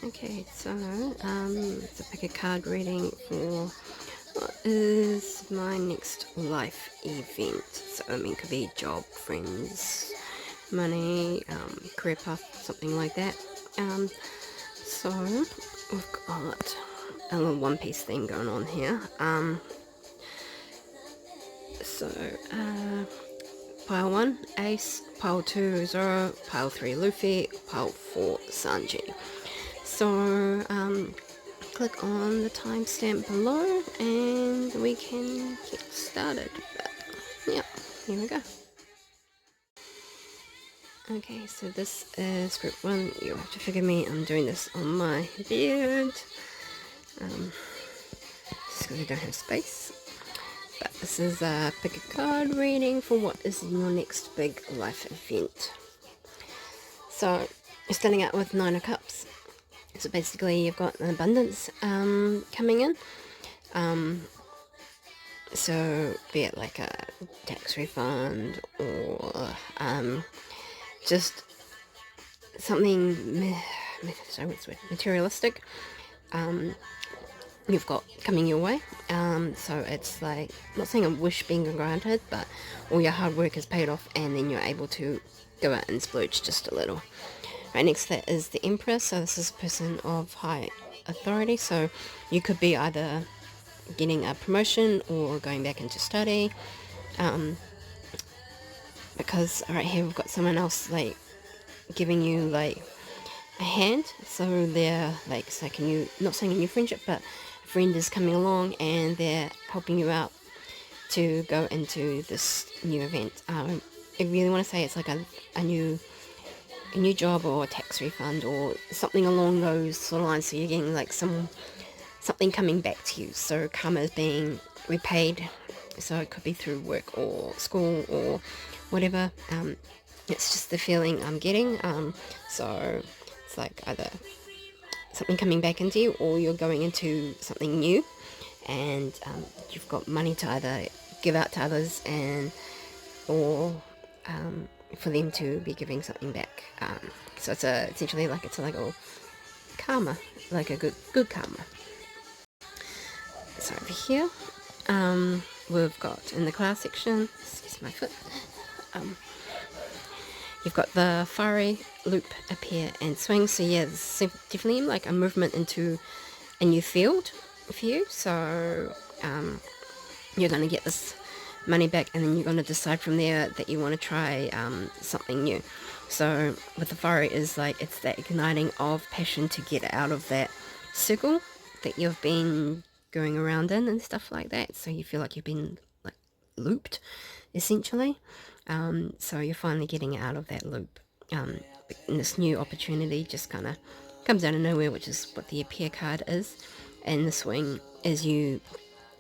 Okay, so it's a pick a card reading for what is my next life event. So it could be job, friends, money, career path, something like that. So we've got a little One Piece thing going on here. So pile 1 Ace, pile 2 Zoro, pile 3 Luffy, pile 4 Sanji. So click on the timestamp below and we can get started. But yeah, here we go. Okay, so this is group 1. You'll have to forgive me, I'm doing this on my beard. Just because I don't have space. But this is a pick a card reading for what is your next big life event. So you're starting out with 9 of Cups. So basically you've got an abundance coming in. So be it like a tax refund or just something materialistic you've got coming your way. So it's like, I'm not saying a wish being granted, but all your hard work is paid off and then you're able to go out and splurge just a little. Right next to that is the Empress. So this is a person of high authority, so you could be either getting a promotion or going back into study, because right here we've got someone else like giving you like a hand. So they're like, so can you, not saying a new friendship, but a friend is coming along and they're helping you out to go into this new event. I really want to say it's like a new job or a tax refund or something along those sort of lines. So you're getting like something coming back to you. So karma is being repaid. So it could be through work or school or whatever. It's just the feeling I'm getting. So it's like either something coming back into you or you're going into something new, and you've got money to either give out to others or for them to be giving something back. So it's essentially like it's like a karma, like a good karma. So over here, we've got in the class section, excuse my foot, you've got the fiery loop appear and swing. So yeah, there's definitely like a movement into a new field for you. So you're going to get this money back and then you're going to decide from there that you want to try something new. So with the fiery is like, it's that igniting of passion to get out of that circle that you've been going around in and stuff like that. So you feel like you've been like looped essentially. So you're finally getting out of that loop. And this new opportunity just kind of comes out of nowhere, which is what the appear card is. And the swing is you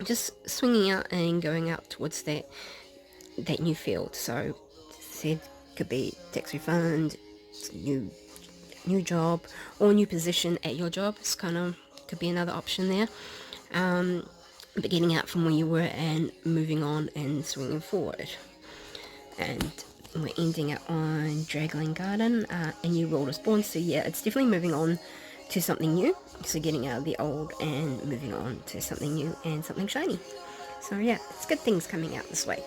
just swinging out and going out towards that new field. So said could be tax refund, new job, or new position at your job. It's kind of could be another option there. But getting out from where you were and moving on and swinging forward. And we're ending it on Dragling Garden, and you rolled a spawn. So yeah, it's definitely moving on to something new. So getting out of the old and moving on to something new and something shiny. So yeah, it's good things coming out this way.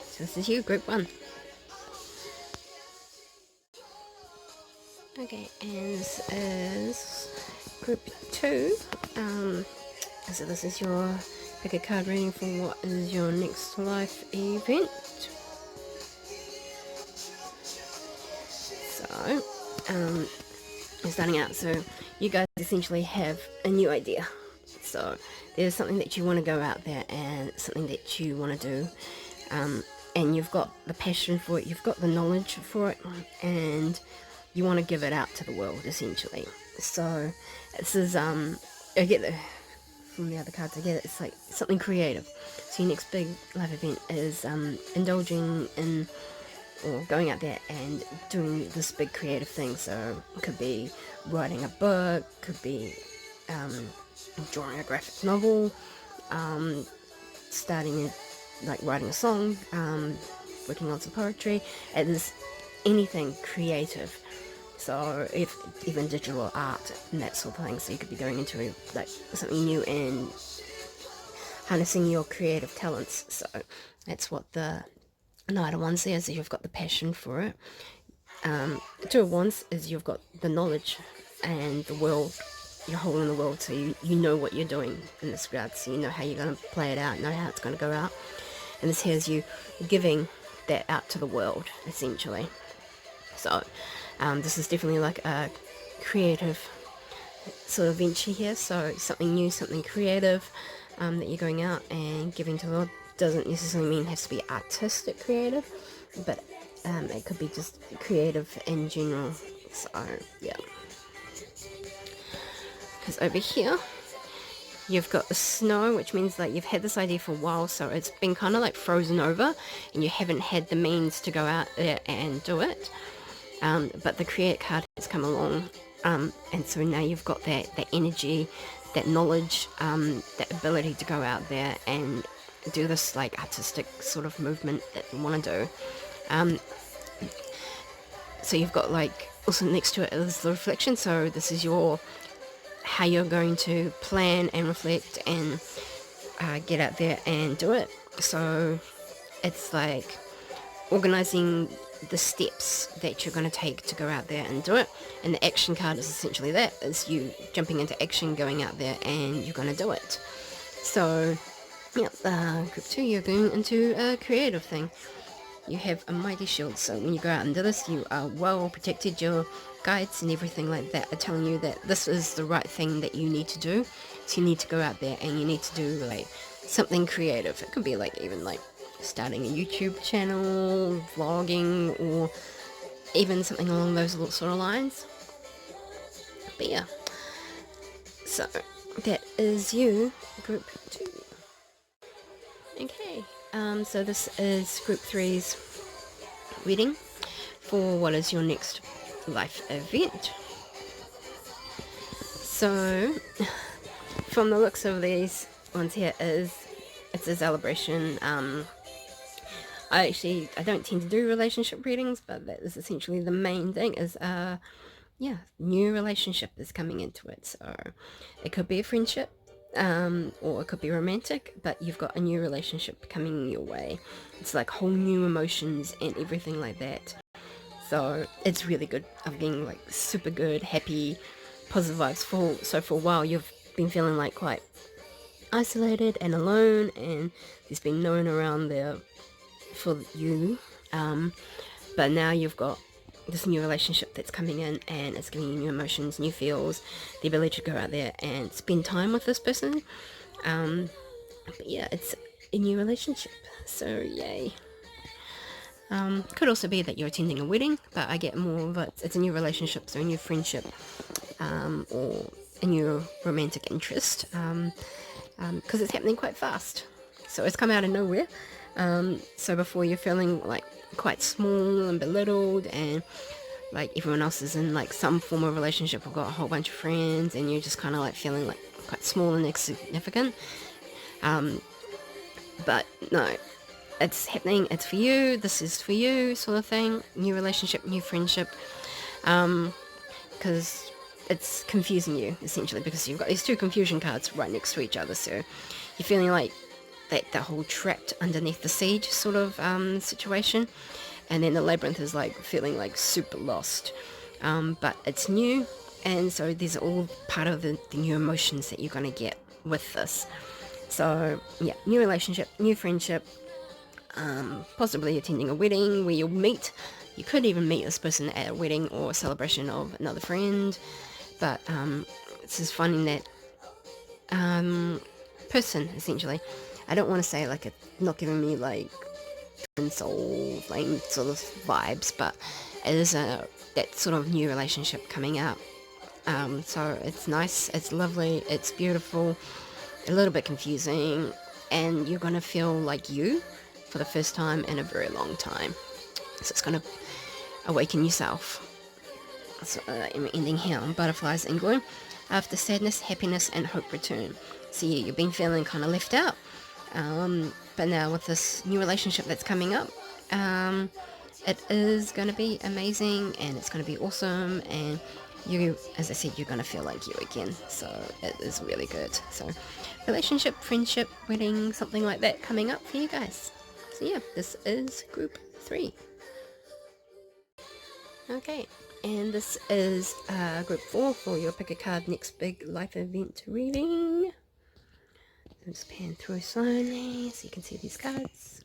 So this is you, group 1. Okay, and this is group 2. So this is your pick a card reading for what is your next life event. So, I'm starting out. So you guys essentially have a new idea. So there's something that you want to go out there and something that you want to do. And you've got the passion for it, you've got the knowledge for it, and you want to give it out to the world, essentially. So this is, I get the, from the other cards I get, it's like something creative. So your next big life event is indulging in or going out there and doing this big creative thing. So it could be writing a book, could be drawing a graphic novel, starting like writing a song, working on some poetry, and there's anything creative So if even digital art and that sort of thing, so you could be going into like something new and harnessing your creative talents. So that's what the Knight of Wands says, you've got the passion for it. Two of Wands is you've got the knowledge and the world, you're holding the world, so you know what you're doing in this regard, so you know how you're going to play it out, know how it's going to go out. And this here's you giving that out to the world, essentially. So this is definitely like a creative sort of venture here, so something new, something creative that you're going out and giving to the world. Doesn't necessarily mean it has to be artistic creative, but it could be just creative in general. So yeah, because over here you've got the snow, which means like you've had this idea for a while, so it's been kind of like frozen over and you haven't had the means to go out there and do it. But the create card has come along, and so now you've got that energy, that knowledge, that ability to go out there and do this like artistic sort of movement that you want to do. So you've got like also next to it is the reflection, so this is your how you're going to plan and reflect and get out there and do it. So it's like organizing the steps that you're going to take to go out there and do it, and the action card is essentially that, is you jumping into action, going out there and you're going to do it. So yeah, group 2, you're going into a creative thing. You have a mighty shield, so when you go out and do this, you are well protected. Your guides and everything like that are telling you that this is the right thing that you need to do. So you need to go out there and you need to do like something creative. It could be like even like starting a YouTube channel, vlogging, or even something along those sort of lines. But yeah, so that is you, group 2. Okay, so this is group 3's reading for what is your next life event. So from the looks of these ones here, it's a celebration. I don't tend to do relationship readings, but that is essentially the main thing, is new relationship is coming into it. So it could be a friendship, or it could be romantic, but you've got a new relationship coming your way. It's like whole new emotions and everything like that. So it's really good. I'm getting like super good, happy, positive vibes. For a while you've been feeling like quite isolated and alone, and there's been no one around there for you, but now you've got this new relationship that's coming in, and it's giving you new emotions, new feels, the ability to go out there and spend time with this person. But yeah, it's a new relationship, so yay. Could also be that you're attending a wedding, but I get more of it's a new relationship, so a new friendship, or a new romantic interest, because it's happening quite fast. So it's come out of nowhere. So before you're feeling like quite small and belittled, and like everyone else is in like some form of relationship or got a whole bunch of friends, and you're just kind of like feeling like quite small and insignificant. But no, it's happening, it's for you, this is for you, sort of thing. New relationship, new friendship, because it's confusing you essentially, because you've got these two confusion cards right next to each other. So you're feeling like that whole trapped underneath the siege sort of situation, and then the labyrinth is like feeling like super lost, but it's new, and so these are all part of the new emotions that you're going to get with this. So yeah, new relationship, new friendship, possibly attending a wedding where you'll meet. You could even meet this person at a wedding or a celebration of another friend, but this is finding that person essentially. I don't want to say like it's not giving me like twin soul flame sort of vibes, but it is that sort of new relationship coming up. So it's nice, it's lovely, it's beautiful, a little bit confusing, and you're going to feel like you for the first time in a very long time. So it's going to awaken yourself. So I'm ending here on Butterflies and Gloom. After sadness, happiness and hope return. So yeah, you've been feeling kind of left out. But now with this new relationship that's coming up, it is going to be amazing, and it's going to be awesome, and you, as I said, you're going to feel like you again. So it is really good. So relationship, friendship, wedding, something like that coming up for you guys. So yeah, this is group 3. Okay, and this is group 4 for your pick a card next big life event reading. I'll just pan through slowly so you can see these cards.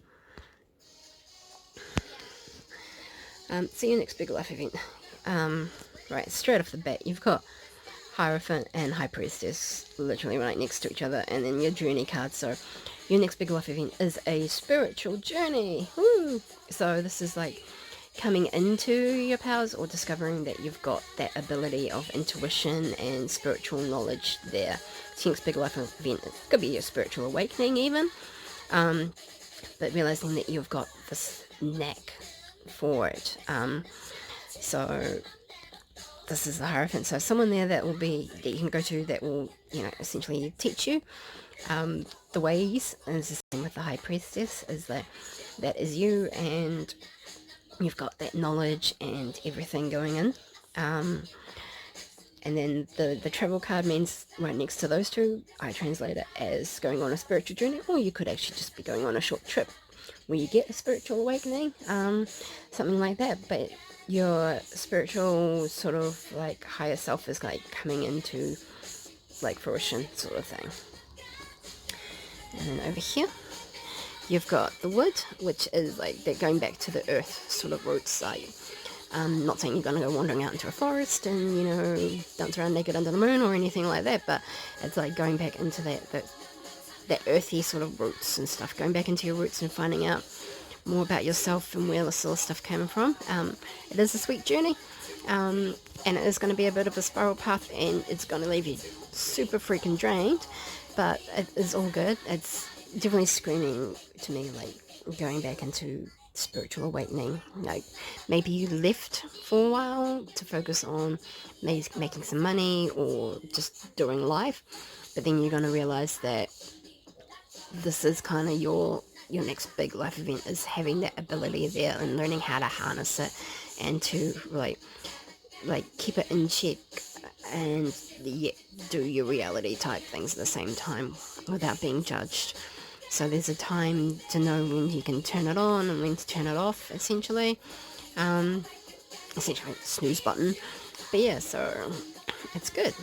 So your next big life event. Right, straight off the bat, you've got Hierophant and High Priestess literally right next to each other, and then your journey card. So your next big life event is a spiritual journey. Woo! So this is like coming into your powers, or discovering that you've got that ability of intuition and spiritual knowledge there. So your next big life event, it could be your spiritual awakening even, but realizing that you've got this knack for it. So this is the Hierophant, so someone there that you can go to that will, essentially teach you the ways. And it's the same with the High Priestess, is that is you, and you've got that knowledge and everything going in. And then the travel card means right next to those two, I translate it as going on a spiritual journey, or you could actually just be going on a short trip where you get a spiritual awakening, something like that. But your spiritual sort of like higher self is like coming into like fruition sort of thing. And then over here you've got the wood, which is like they're going back to the earth sort of roots. Like, not saying you're going to go wandering out into a forest and dance around naked under the moon or anything like that, but it's like going back into that earthy sort of roots and stuff, going back into your roots and finding out more about yourself and where this sort of stuff came from. It is a sweet journey, and it is going to be a bit of a spiral path, and it's going to leave you super freaking drained, but it is all good. It's definitely screaming to me like going back into spiritual awakening. Like maybe you left for a while to focus on making some money or just doing life, but then you're going to realize that this is kind of your next big life event, is having that ability there and learning how to harness it and to like keep it in check and yet do your reality type things at the same time without being judged. So there's a time to know when you can turn it on and when to turn it off, essentially snooze button. But yeah, so it's good.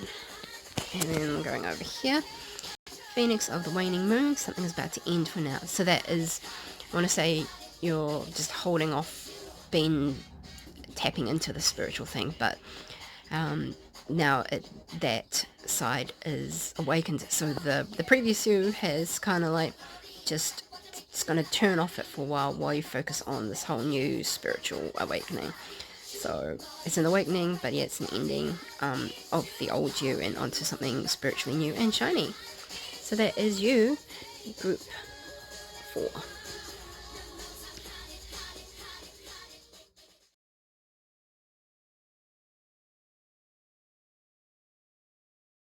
And then going over here, Phoenix of the waning moon, something is about to end for now. So that is, I want to say, you're just holding off tapping into the spiritual thing, but now that side is awakened. So the previous you has kind of like just, it's going to turn off it for a while you focus on this whole new spiritual awakening. So it's an awakening, but yeah, it's an ending of the old you and onto something spiritually new and shiny. So that is you, group 4.